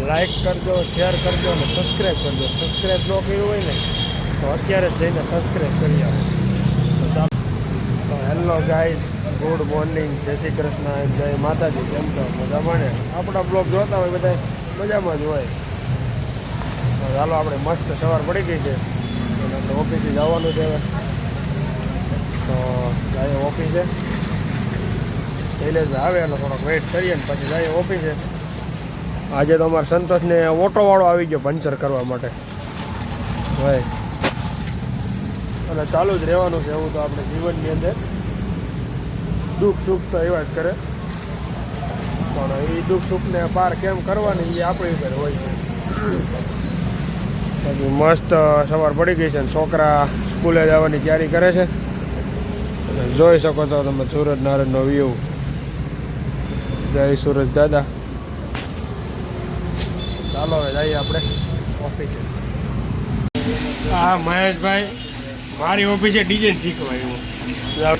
Like કરજો, share કરજો અને સબસ્ક્રાઈબ કરજો. સબસ્ક્રાઈબ ન કર્યું હોય ને તો અત્યારે જ જઈને સબસ્ક્રાઈબ કરી આવો. તો હેલો ગાઈઝ, ગુડ મોર્નિંગ, જય શ્રી કૃષ્ણ, જય માતાજી. કેમ છો? મજામાં ને? આપણા બ્લોગ જોતા હોય બધા મજામાં જ હોય. તો ચાલો, આપણે મસ્ત સવાર પડી ગઈ છે અને આપણે ઓફિસે જવાનું છે હવે. તો જાય ઓફિસે, શૈલેષ આવે એટલે થોડોક વેઇટ કરીએ ને પછી જાય ઓફિસે. આજે તો અમારા સંતોષને ઓટોવાળો આવી ગયો પંચર કરવા માટે ભાઈ, અને ચાલુ જ રહેવાનું છે. એવું તો આપણે જીવનની અંદર દુઃખ સુખ તો એવા જ કરે, પણ એ દુઃખ સુખને પાર કેમ કરવાની એ આપણી ઉપર હોય છે. બાકી મસ્ત સવાર પડી ગઈ છે અને છોકરા સ્કૂલે જવાની તૈયારી કરે છે. જોઈ શકો છો તમે સુરજ નારાયણનો વ્યૂ. જય સુરજ દાદા. ચાલો હવે જઈએ આપણે ઓફિસે. હા મહેશભાઈ, મારી ઓફિસે ડિઝાઇન શીખવા આવ્યો.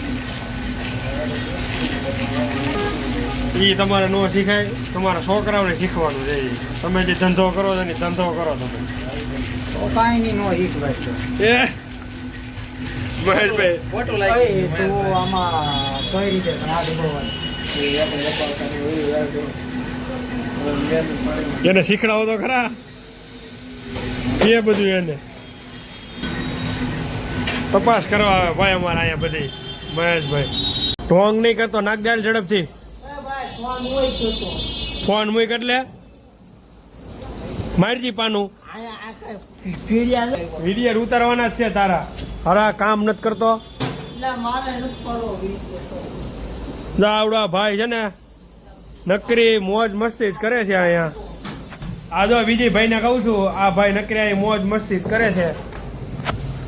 એ તમારે ન શીખાય, તમારા છોકરાઓને શીખવાનું છે. તમે જે ધંધો કરો છો ને ધંધો કરો તમે. કાંઈ નહીં, નો શીખવાય. એ મહેશભાઈ ફોટો લાગી તો આમાં કઈ રીતે એને શીખડાવો તો ખરા, એ બધું એને તપાસ કરવા આવે ભાઈ અમારે અહીંયા બધી. મહેશભાઈ ઢોંગ નહીં કરતો, નાખ જાય ઝડપથી. ફોન મૂક એટલે મારજી પાનું. વિડીયો ઉતારવાના જ છે તારા. હરા કામ નથી કરતો. આવડા ભાઈ છે ને નકરી મોજ મસ્તી જ કરે છે અહીંયા. આ જો બીજી ભાઈને કહું છું, આ ભાઈ નકરી અહીં મોજ મસ્તી જ કરે છે.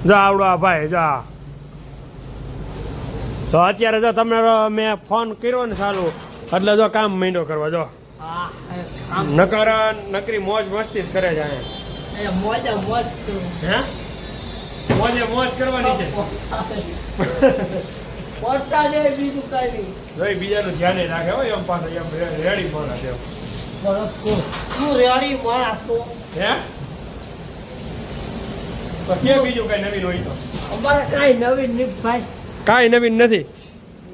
જા આવડો આ ભાઈ જા. તો અત્યારે જો તમને મેં ફોન કર્યો ને ચાલુ એટલે જો કામ મહિનો કરવા જો નકરી મોજ મસ્તી જ કરે છે અહીંયા. હે મોજે મોજ કરવાની છે. બીજાનું ધ્યાન રાખે હોય એમ પાસે એમ રેડી માણસ એમ. હે તો કે બીજું કઈ નવીન હોય તો? અમારે કાંઈ નવીન નહીં ભાઈ, કાંઈ નવીન નથી.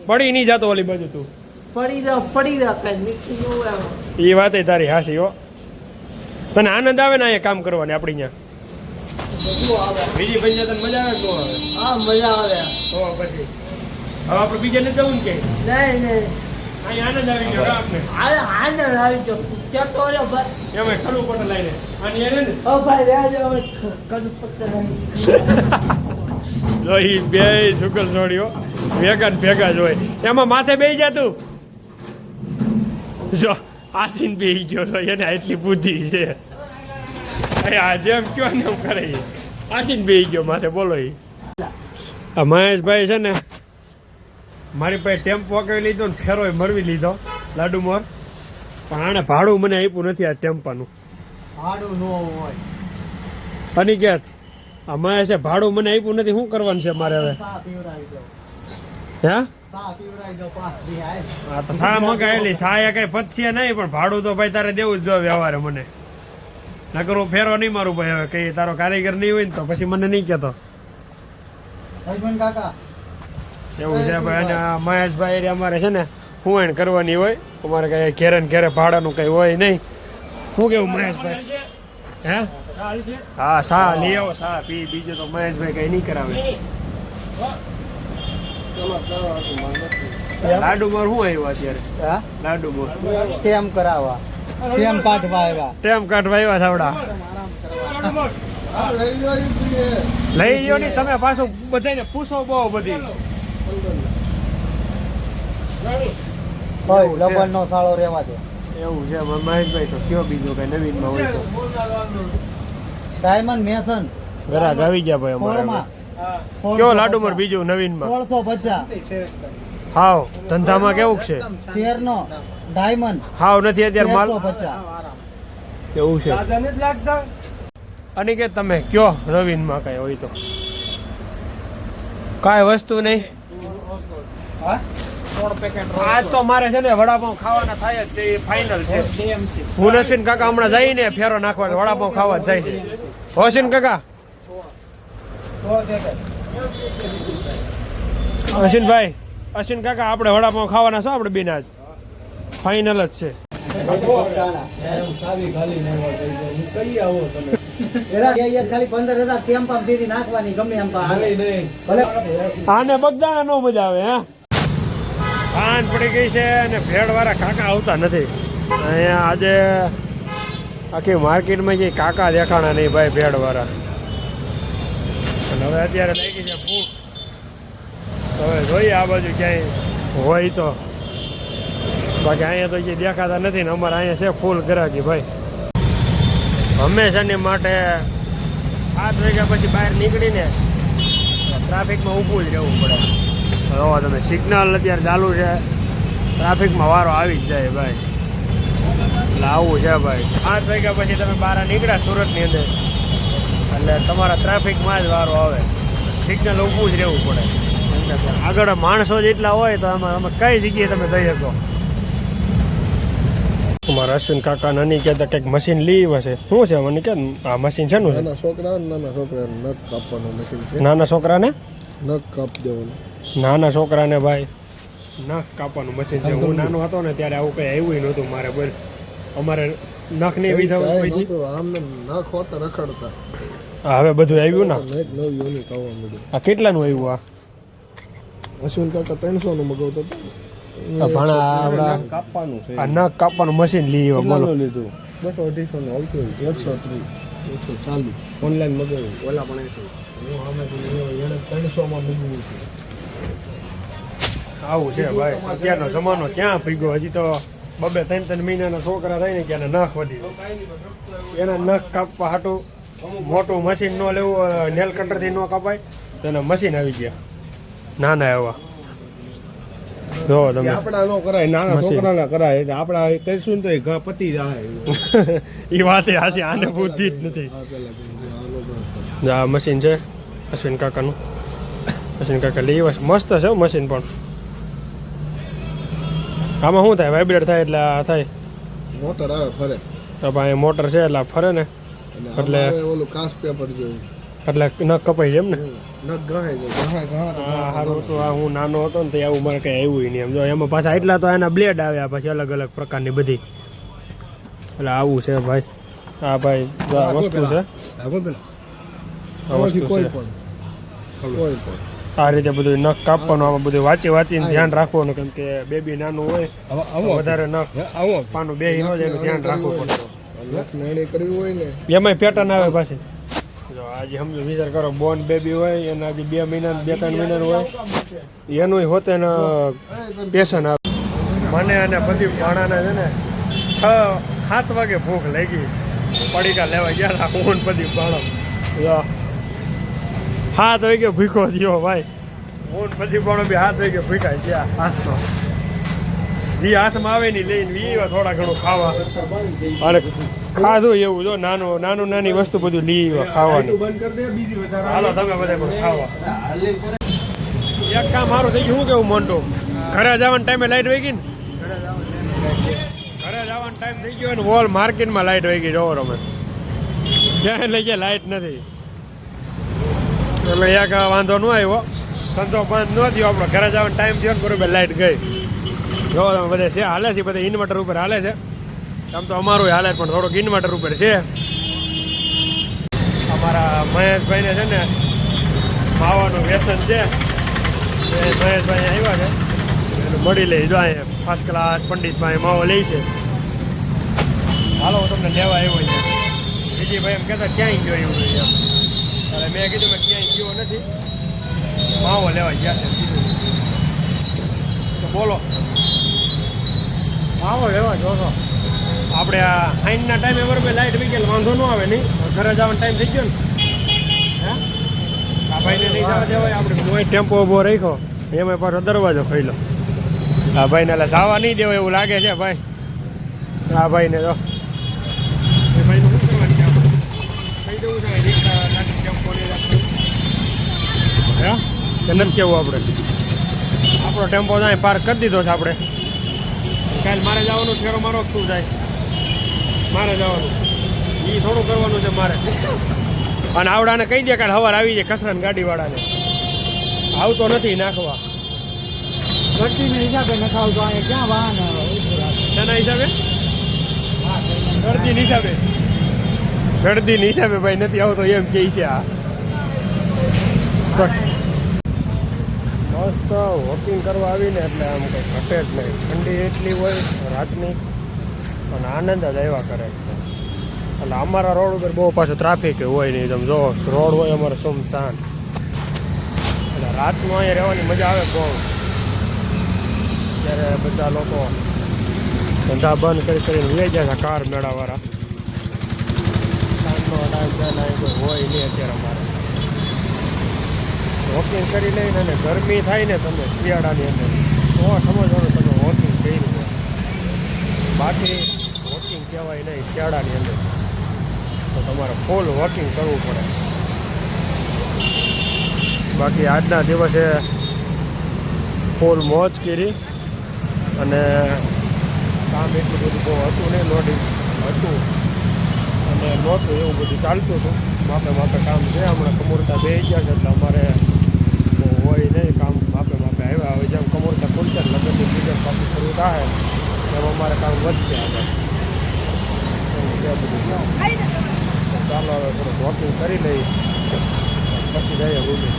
પડી નહીં જાતો ઓલી બાજુ તું. પડી રહ્યા કઈ નીકળી ન હોય. એ વાત તારી હાસી હો. તને આનંદ આવે ને અહીંયા કામ કરવાની આપણી ત્યાં? બીજી ભાઈ તને મજા આવે તો આવે? હા મજા આવે. તો પછી હવે આપણે બીજે નથી જવું ને કે? નહીં અહીંયા આનંદ આવી ગયો આપને. આનંદ આવી ગયો. ચેક રે ભાઈ, એમાં ખરું પટ લઈને આની એને ને ઓ ભાઈ રહેજો હવે કડું પત્તર જો ઈ બે શુકલ છોડ્યો ભેગા ને ભેગા જ હોય. એમાં માથે બેસી જાતું જો આસીન બેસી ગયો છો. એને એટલી બુદ્ધિ છે. આ જેમ કયો ને એમ કરે. આસીન બેસી ગયો માથે. બોલો ઈ આ મહેશભાઈ છે ને મારી પાસે ટેમ્પો કરી લીધો ને ફેરો મરવી લીધો લાડુ મોર, પણ આને ભાડું મને આપ્યું નથી આ ટેમ્પાનું. ભાડું ન હોય અનિકેત, આ મહેશે ભાડું મને આપ્યું નથી. શું કરવાનું છે મારે હવે? સા પીવરાવી દો. હે સા પીવરાવી દો. 5 દી આય. હા તો સા મગાવેલી સા કઈ પતશે નહીં, પણ ભાડું તો ભાઈ તારે દેવું જ જો વ્યવહારે મને. નકર હું ફેરો નહીં મારું ભાઈ. હવે કઈ તારો કારીગર નહીં હોય ને તો પછી મને નહીં કહેતો. હસબન્ડ કાકા એવું છે ભાઈ. અને મહેશભાઈ અમારે છે ને હું કરવાની હોય. અમારે કઈ ઘેરે ને ઘેરે ભાડાનું કઈ હોય નહીં. શું કેવું મહેશભાઈ? હે હા સા લઈ આવો, સા પી. બીજું તો મહેશભાઈ કઈ નહીં કરાવે. લાડુ મોર શું આવ્યું અત્યારે? હા લાડુ મોર કેમ કરાવવા, કેમ કાઢવા આવ્યા. ટેમ કાઢવા આવ્યા સાવડા. લઈ લ્યો નહીં તમે પાછું બધાને પૂછો બહુ બધી. હોય લબન નો સાળો રહેવા દે. એવું છે મહેશભાઈ. તો કયો બીજું કઈ નવીનમાં હોય તો? ડાયમંડ મેસન ઘરાક આવી ગયા ભાઈ અમારે. કયો લાડુ મોર બીજું નવીનમાં? 1650. હાવ ધંધામાં કેવું છે? શેરનો ડાયમંડ હાવ નથી અત્યારે માલ. 1650. એવું છે. અને કે તમે કયો નવીનમાં કઈ હોય તો? કાંઈ વસ્તુ નહીં. હા 16 પેકેટ આજ તો મારે છે ને વડાપાઉં ખાવાના થાય જ છે, એ ફાઇનલ છે. DMC હું અશ્વિન કાકા હમણાં જઈને ફેરો નાખવા વડાપાઉં ખાવા જ જાય છે. અશ્વિન કાકા, 16 પેકેટ અશ્વિન કાકા આપણે વડાપાઉં ખાવાના છો આપણે બેન આજ ફાઇનલ જ છે. ખાલી 15,000 ટેમ્પ આમ દીધી નાખવાની ગમે એમ ભલે આને બગદાણા નો મજા આવે હે. સાંજ પડી ગઈ છે અને ભેળવાળા કાકા આવતા નથી. અહીંયા આજે આખી માર્કેટમાં જે કાકા દેખાણા નહીં ભાઈ ભેળવાળા. અને હવે અત્યારે લાગી છે ભૂખ. હવે જોઈએ આ બાજુ ક્યાંય હોય તો, બાકી અહીંયા તો જે દેખાતા નથી ને અમારે અહીંયા છે ફૂલ ગ્રાહકી ભાઈ. હંમેશાની માટે 7 વાગ્યા પછી બહાર નીકળીને ટ્રાફિકમાં ઊભું જ રહેવું પડે. હવે તમે સિગ્નલ અત્યારે ચાલુ છે, ટ્રાફિકમાં વારો આવી જ જાય ભાઈ. એટલે આવું છે ભાઈ. 7 વાગ્યા પછી તમે બહાર નીકળ્યા સુરતની અંદર એટલે તમારા ટ્રાફિકમાં જ વારો આવે. સિગ્નલ ઊભું જ રહેવું પડે. આગળ માણસો જેટલા હોય તો અમે કઈ જગ્યાએ તમે જઈ શકો. મારા અશ્વિન કાકા નાની કહેતા કંઈક મશીન લઈ હશે. શું છે મને કે આ મશીન છે? નાના છોકરાને નખ કાપવાનું મશીન છે. નાના છોકરાને નખ કાપ દેવાનું. નાના છોકરાને ભાઈ નખ કાપવાનું મશીન છે. હું નાનો હતો ને ત્યારે આવું કંઈ આવ્યું નહોતું મારે. બોલ અમારે નખ નહીં વિધા આમને નખ હોતા રખડતા. હવે બધું આવ્યું ને. નખ નવ યોની ખાવા મળ્યું. આ કેટલાનું આવ્યું? આ અશ્વિન કાકા 300 નું મગાવતો હતો. ભાણા આપણા કાપવાનું છે. આ નખ કાપવાનું મશીન લઈ આવ્યો. બોલો લીધું 200-250 નું આવતું 130 140 ઓનલાઈન મગાવ્યું. ઓલા પણ હું અમે એને 300 માં મગાવ્યું છે. આવું છે ભાઈ. અત્યારનો જમાનો ક્યાં ભીગો. હજી તો 2-3 મહિનાના છોકરા થાય ને કે એના નખ વધી એના નખ કાપવા હાટું મોટું મશીન ન લેવું, નેલ કટરથી ન કાપાય તો એના મશીન આવી ગયા નાના એવા. જો તમે આપડા નો કરાય, નાના છોકરાના કરાય. એટલે આપડા કહીશું તો ઘા પતી જાય. એ વાત હાચી. આને બુદ્ધિ જ નથી. આ મશીન છે અશ્વિન કાકાનું. અશ્વિન કાકા લઈ આવ્યા. મસ્ત છે મશીન પણ. આમાં શું થાય? વાઇબ્રેટ થાય એટલે આ થાય. મોટર આવે ફરે. તો ભાઈ મોટર છે એટલે આ ફરે ને એટલે ઓલું કાચ પેપર જેવું એટલે નખ કપાઈ જાય એમ ને. નખ ગહાય જાય. હા સારું તો આ હું નાનો હતો ને તો આવું મારે કંઈ આવ્યું નહીં. એમ જો એમાં પાછા એટલા તો એના બ્લેડ આવ્યા પછી અલગ અલગ પ્રકારની બધી. એટલે આવું છે ભાઈ. હા ભાઈ જો આ વસ્તુ છે. આ વસ્તુ કોઈ છે. પણ કોઈ પણ આ રીતે બધું નખ કાપવાનું. આમાં બધું વાંચીને ધ્યાન રાખવાનું. કેમ કે બેબી નાનું હોય વધારે નખ પાનું બે નો જાય એનું ધ્યાન રાખવું પડે. નખ નાની કરવી હોય ને એમાંય પેટર્ન આવે પાછી. જો આજે સમજો વિચાર કરો, બોર્ન બેબી હોય એના હજી 2 મહિના 2-3 મહિનાનું હોય એનું હોતે ને પેશન આવે. મને અને બધી ભાણાને છે ને 6-7 વાગે ભૂખ લાગી. પડીકા લેવા ગયા હતા હું બધી ભાણો. 7 વાગે ભૂખો થયો ભાઈ. હું બધી ભાણો બી 7 વાગે ભૂખાય ગયા. હાથનો જે હાથમાં આવે ને લઈને વીવા થોડા ઘણું ખાવા. અને ખાધું એવું જો નાની વસ્તુ બધું લઈ ખાવાનું. હાલો તમે બધા પણ ખાવા. એક કામ મારું થઈ ગયું. શું કેવું મોન્ટો? ઘરે જવાના ટાઈમે લાઈટ વહી ગઈ ને. ઘરે જવાનો ટાઈમ થઈ ગયો ને વોલ માર્કેટમાં લાઈટ વહી ગઈ. જોવો અમે ક્યાંય લઈ ગયા લાઈટ નથી. એટલે એક વાંધો ન આવ્યો. ધંધો બંધ ન થયો આપણો. ઘરે જવાનો ટાઈમ થયો ને બરોબર લાઈટ ગઈ. જો તમે બધા છે હાલે છે, બધા ઇન્વર્ટર ઉપર હાલે છે. આમ તો અમારું હાલે પણ થોડુંક ઇન્વર્ટર ઉપર છે. અમારા મહેશભાઈને છે ને માવાનું વ્યસન છે. એ મહેશભાઈ આવ્યા છે એનું મળી લઈ. જો અહીંયા ફર્સ્ટ ક્લાસ પંડિતભાઈ માવો લે છે. હાલો હું તમને લેવા આવ્યો છે. બીજી ભાઈ એમ કહેતા ક્યાંય ગયો એવું એમ. એટલે મેં કીધું કે ક્યાંય ગયો નથી, માવો લેવા ગયા છે. તો બોલો માવો લેવા જોશો. આપણે આ સાંજના ટાઈમે બરોબર લાઈટ વી ગયેલ વાંધો ન આવે નહીં. ઘરે જવાનો ટાઈમ થઈ ગયો ને. હે આ ભાઈને નહીં જવા દેવાય. આપણે કોઈ ટેમ્પો ઊભો રાખ્યો એમાં પાછો દરવાજો ખોઈ લો. આ ભાઈને એટલે જવા નહીં દેવો એવું લાગે છે ભાઈ. આ ભાઈને જો એ ભાઈનું શું કરવાનું છે? કહી દેવું છે રિક્ષા ટેમ્પો નહીં રાખવું. હે કે નથી કેવું આપણે આપણો ટેમ્પો જાય પાર્ક કરી દીધો છે આપણે. કાલે મારે જવાનું ફેરો મારો તું જાય મારે જવાનું એ થોડું કરવાનું છે મારે. અને આવડાને કહી દે કાલે સવાર આવી જાય કસરાની ગાડીવાળાને આવતો નથી નાખવા. ગળતીના હિસાબે નખાવ તો અહીંયા ક્યાં વાહન ઊભું રાખે? એના હિસાબે હા, ગળદીની હિસાબે ગળદીની હિસાબે ભાઈ નથી આવતો એમ કહે છે આ. મસ્ત વોકિંગ કરવા આવીને એટલે આમ કંઈ ઘટે જ નહીં. ઠંડી એટલી હોય રાતની અને આનંદ જ આવ્યા કરે. એટલે અમારા રોડ ઉપર બહુ પાછું ટ્રાફિક હોય નહીં. તમે જો રોડ હોય અમારે સુમસાન એટલે રાતમાં અહીંયા રહેવાની મજા આવે બહુ. ત્યારે બધા લોકો ધંધા બંધ કરીને લઈ જાય છે કાર મેળાવાળા. સાંજનો ટાઈમ છે કોઈ હોય નહીં અત્યારે અમારે. વોકિંગ કરી લઈને અને ગરમી થાય ને તમે શિયાળાની અંદર તો સમજવાનું તમે વોકિંગ કર્યું હોય. બાકી વોકિંગ કહેવાય નહીં શિયાળાની અંદર તો તમારે ફૂલ વોકિંગ કરવું પડે. બાકી આજના દિવસે ફૂલ મોજ કરી અને કામ એટલું બધું બહુ હતું નહીં. લોડિંગ હતું અને નહોતું એવું બધું ચાલતું હતું. માપે માપે કામ છે. હમણાં કમૂરતા બે ગયા છે એટલે અમારે બહુ હોય નહીં કામ. માપે માપે આવ્યા. હવે જેમ કમૂરતા ખુલશે લગ્નની સિઝન પાછું શરૂ થાય એમ અમારે કામ વધશે આગળ. ચાલો હવે થોડુંક વોકિંગ કરી લઈ પછી જઈએ રૂમે.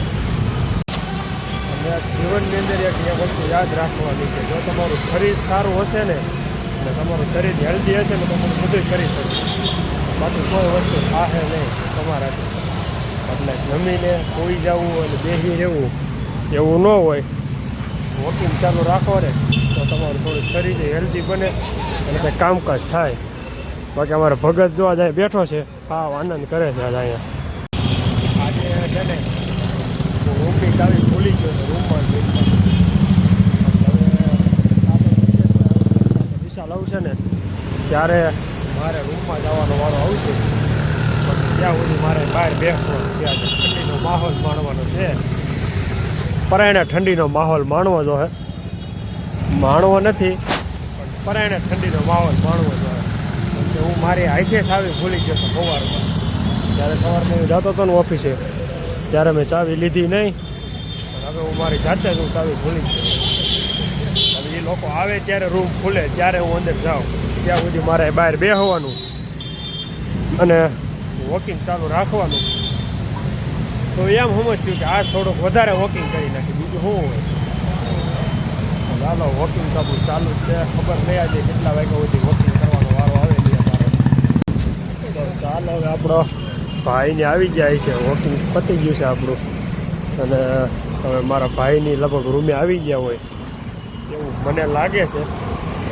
અને જીવનની અંદર એક વસ્તુ યાદ રાખવાની છે જો તમારું શરીર સારું હશે ને અને તમારું શરીર હેલ્ધી હશે ને તો તમે બધું કરી શકો. બાકી કોઈ વસ્તુ થાશે નહીં તમારાથી. એટલે જમીને કોઈ જવું અને બેસી રહેવું એવું ન હોય. વોકિંગ ચાલુ રાખો ને તો તમારું થોડું શરીર હેલ્ધી બને અને કંઈ કામકાજ થાય. બાકી અમારે ભગત જોવા જાય બેઠો છે હા આનંદ કરે છે આજે અહીંયા. આજે છે ને રૂમની ચાવી ભૂલી ગયો છે રૂમમાં જ વિશાલ આવશે ને ત્યારે મારે રૂમમાં જવાનો વાળો આવશે. પણ ત્યાં સુધી મારે બહાર બેસવાનું ત્યાં ઠંડીનો માહોલ માણવાનો છે. પરાયણે ઠંડીનો માહોલ માણવો જોઈએ. માણવો નથી પણ પરાયણે ઠંડીનો માહોલ માણવો જોઈએ. કે હું મારી હાથે ચાવી ભૂલી ગયો હતો સવારમાં. જ્યારે સવારમાં હું જતો હતો ને ઓફિસે ત્યારે મેં ચાવી લીધી નહીં. પણ હવે હું મારી જાતે જ હું ચાવી ભૂલી ગયો. હવે એ લોકો આવે ત્યારે રૂમ ખુલે ત્યારે હું અંદર જાઉં. ત્યાં સુધી મારે બહાર બેસવાનું અને વોકિંગ ચાલુ રાખવાનું. તો એમ સમજ્યું કે આ થોડુંક વધારે વોકિંગ કરી નાખી બીજું શું હોય. ચાલો વોકિંગ તો આપણું ચાલુ જ છે. ખબર નહીં આજે કેટલા વાગ્યા સુધી વોકિંગ કરવાનો વારો આવે નહીં અમારે. તો ચાલો હવે આપણો ભાઈને આવી જાય છે. વોકિંગ પતી ગયું છે આપણું અને હવે મારા ભાઈની લગભગ રૂમે આવી ગયા હોય એવું મને લાગે છે.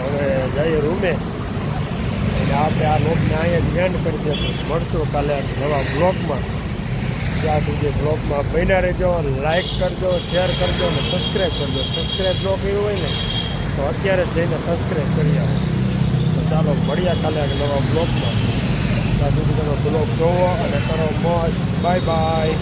હવે જઈએ રૂમે અને આપણે આ લોકને અહીંયા એન્ડ કરી દઈશું. મળશું કાલે નવા બ્લોગમાં. ત્યાં સુધી બ્લોગમાં બન્યા રહેજો. લાઈક કરજો, શેર કરજો અને સબસ્ક્રાઈબ કરજો. સબસ્ક્રાઈબ ન કર્યું હોય ને તો અત્યારે જ જઈને સબસ્ક્રાઈબ કરી આવો. તો ચાલો મળ્યા કાલે નવા બ્લોગમાં. ત્યાં સુધી તમે બ્લોગ જોવો અને કરો મોજ. Bye bye.